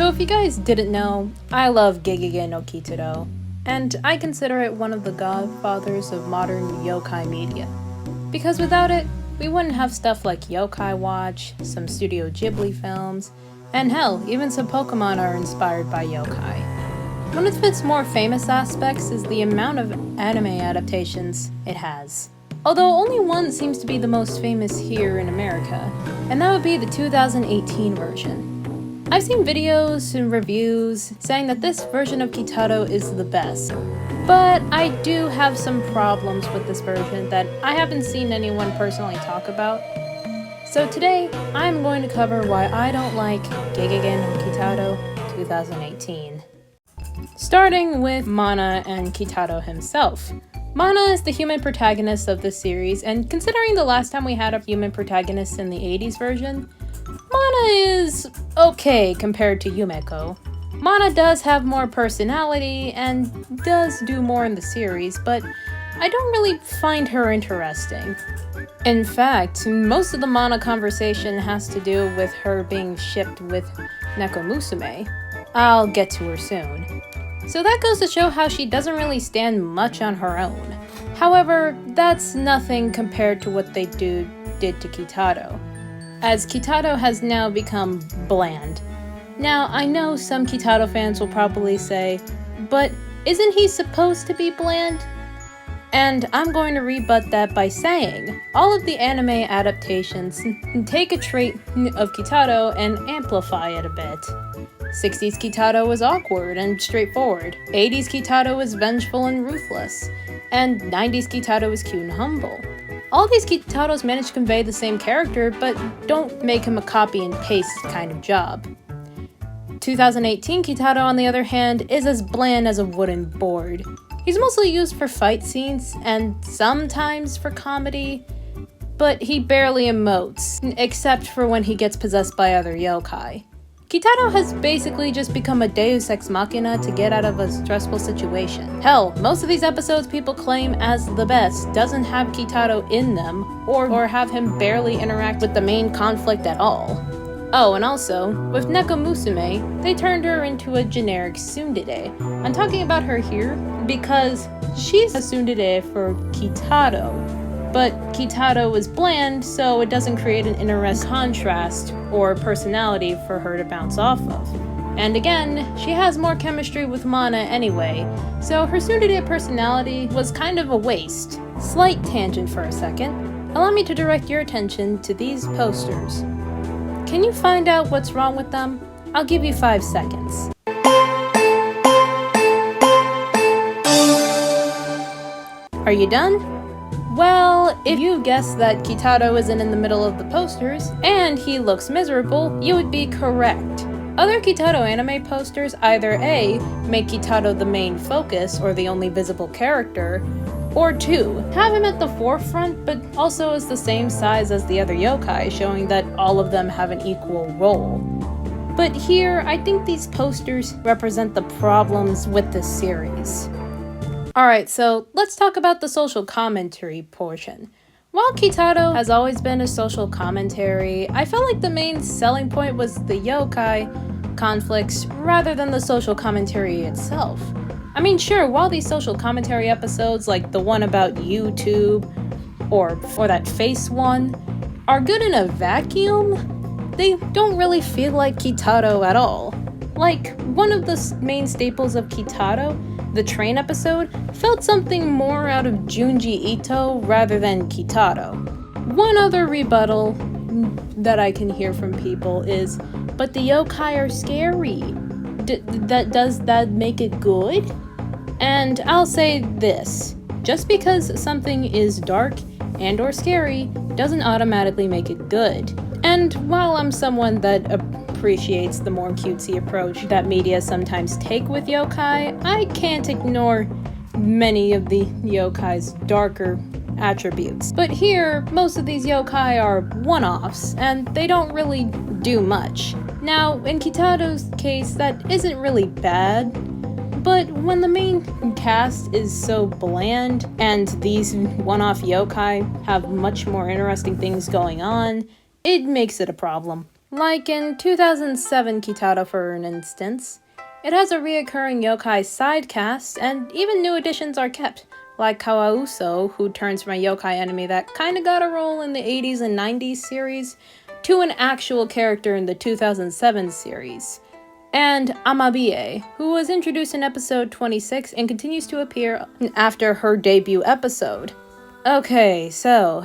So if you guys didn't know, I love Gegege no Kitaro, and I consider it one of the godfathers of modern yokai media. Because without it, we wouldn't have stuff like Yokai Watch, some Studio Ghibli films, and hell, even some Pokemon are inspired by yokai. One of its more famous aspects is the amount of anime adaptations it has. Although only one seems to be the most famous here in America, and that would be the 2018 version. I've seen videos and reviews saying that this version of Kitaro is the best, but I do have some problems with this version that I haven't seen anyone personally talk about. So today, I'm going to cover why I don't like Gegege no Kitaro 2018. Starting with Mana and Kitaro himself. Mana is the human protagonist of this series, and considering the last time we had a human protagonist in the 80s version, Mana is okay compared to Yumeko. Mana does have more personality and does do more in the series, but I don't really find her interesting. In fact, most of the Mana conversation has to do with her being shipped with Nekomusume. I'll get to her soon. So that goes to show how she doesn't really stand much on her own. However, that's nothing compared to what they did to Kitaro, as Kitaro has now become bland. Now, I know some Kitaro fans will probably say, but isn't he supposed to be bland? And I'm going to rebut that by saying, all of the anime adaptations take a trait of Kitaro and amplify it a bit. 60s Kitaro was awkward and straightforward, 80s Kitaro was vengeful and ruthless, and 90s Kitaro was cute and humble. All these Kitaros manage to convey the same character, but don't make him a copy and paste kind of job. 2018 Kitaro, on the other hand, is as bland as a wooden board. He's mostly used for fight scenes, and sometimes for comedy, but he barely emotes, except for when he gets possessed by other yokai. Kitaro has basically just become a deus ex machina to get out of a stressful situation. Hell, most of these episodes people claim as the best doesn't have Kitaro in them, or have him barely interact with the main conflict at all. Oh, and also, with Nekomusume, they turned her into a generic tsundere. I'm talking about her here because she's a tsundere for Kitaro, but Kitaro is bland, so it doesn't create an interesting contrast or personality for her to bounce off of. And again, she has more chemistry with Mana anyway, so her tsundere personality was kind of a waste. Slight tangent for a second. Allow me to direct your attention to these posters. Can you find out what's wrong with them? I'll give you 5 seconds. Are you done? Well, if you guessed that Kitaro isn't in the middle of the posters, and he looks miserable, you would be correct. Other Kitaro anime posters either A, make Kitaro the main focus or the only visible character, or 2, have him at the forefront but also is the same size as the other yokai, showing that all of them have an equal role. But here, I think these posters represent the problems with this series. Alright, so let's talk about the social commentary portion. While Kitaro has always been a social commentary, I felt like the main selling point was the yokai conflicts rather than the social commentary itself. I mean, sure, while these social commentary episodes like the one about YouTube or that face one are good in a vacuum, they don't really feel like Kitaro at all. Like, one of the main staples of Kitaro, the train episode, felt something more out of Junji Ito rather than Kitaro. One other rebuttal that I can hear from people is, but the yokai are scary. Does that make it good? And I'll say this, just because something is dark and or scary doesn't automatically make it good. And while I'm someone that appreciates the more cutesy approach that media sometimes take with yokai, I can't ignore many of the yokai's darker attributes. But here, most of these yokai are one-offs, and they don't really do much. Now, in Kitaro's case, that isn't really bad, but when the main cast is so bland, and these one-off yokai have much more interesting things going on, it makes it a problem. Like in 2007 Kitaro for an instance, it has a reoccurring yokai side cast, and even new additions are kept, like Kawauso, who turns from a yokai enemy that kinda got a role in the 80s and 90s series to an actual character in the 2007 series. And Amabie, who was introduced in episode 26 and continues to appear after her debut episode. Okay, so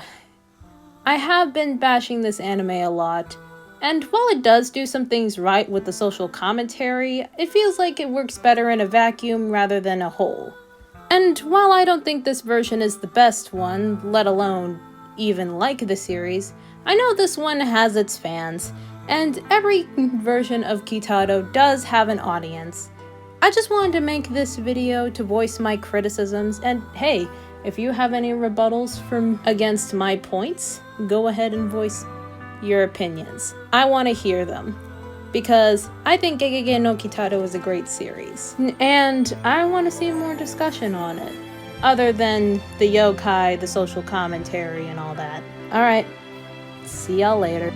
I have been bashing this anime a lot, and while it does do some things right with the social commentary, it feels like it works better in a vacuum rather than a whole. And while I don't think this version is the best one, let alone even like the series, I know this one has its fans, and every version of Kitaro does have an audience. I just wanted to make this video to voice my criticisms, and hey, if you have any rebuttals against my points, go ahead and voice your opinions. I want to hear them, because I think Gegege no Kitaro is a great series, and I want to see more discussion on it, other than the yokai, the social commentary, and all that. Alright, see y'all later.